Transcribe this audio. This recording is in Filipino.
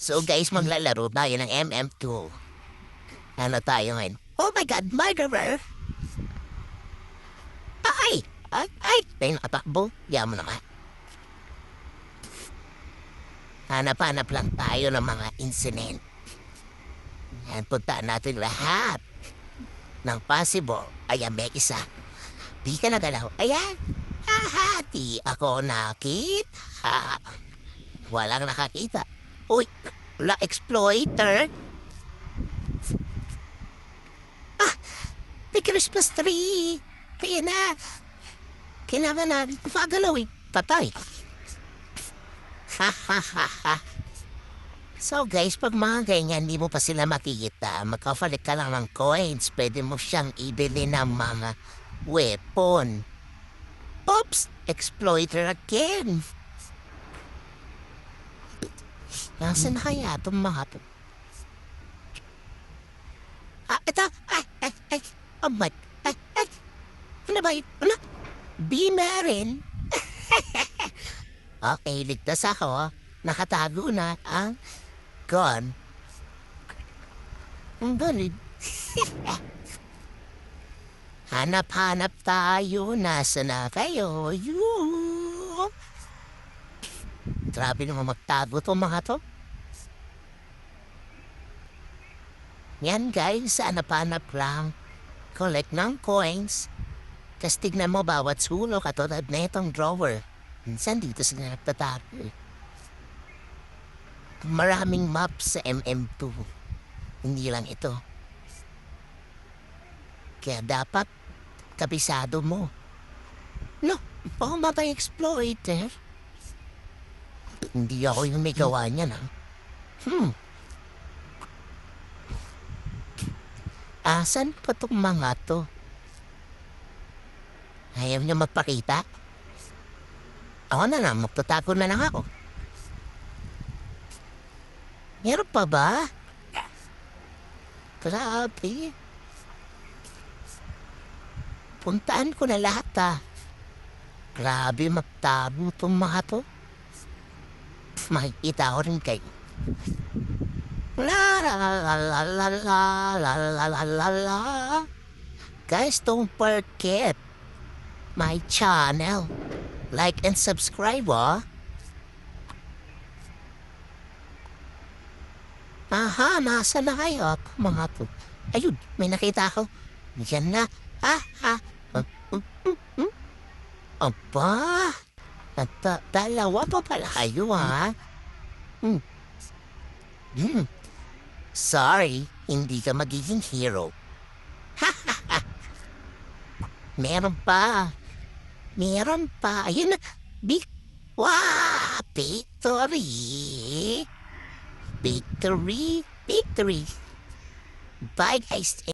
So guys, maglalaro tayo ng MM2. Ano tayo ngayon? Oh my God, murderer! Ay! Ay! Tayo nakatakbo. Diyan mo naman. Hanap-hanap lang tayo ng mga incident. Yan, puntaan natin lahat ng possible. Ayan, may isa. Di ka nagalaw. Ayan. Di ako nakita. Walang nakakita. Uy, wala exploiter. May Christmas tree. Kaya na. Kailangan na pagalaw eh. Patay. So guys, pag mga ganyan, hindi mo pa sila makikita, magkafalik ka lang ng coins, pwede mo siyang ibili ng mga weapon. Oops! Exploiter again. Nasaan na kaya itong mga to? Ito! Ay! Oh my! Ay! Ano ba yun? Ano? Beamer Okay, ligtas ako. Nakatago na ang gun. Ang galing. Hanap-hanap tayo. Nasa na kayo? Grabe naman magtago to mga to. Yan guys, hanap-hanap lang. Collect ng coins. Tapos tignan mo bawat sulok katulad na itong drawer. Minsan dito sila nagtatago. Maraming maps sa MM2. Hindi lang ito. Kaya dapat kabisado mo. No, pa exploiter. Hindi ako yung may gawa niya na. Asan pa tong mga to? Ayaw niya magpakita? Ako na lang, magtatago na lang ako. Meron pa ba? Grabe. Puntaan ko na lahat Grabe magtago itong mga to. Makikita ko rin kayo. La la la la la la la la la la la. Guys, don't forget my channel. Like and subscribe, Aha, nasa na kayo mga to? Ayun, may nakita ako. Yan na. Aba, dalawa pa pala kayo, Sorry, hindi ka magiging hero. Meron pa. Ayun na. Victory. Bye guys.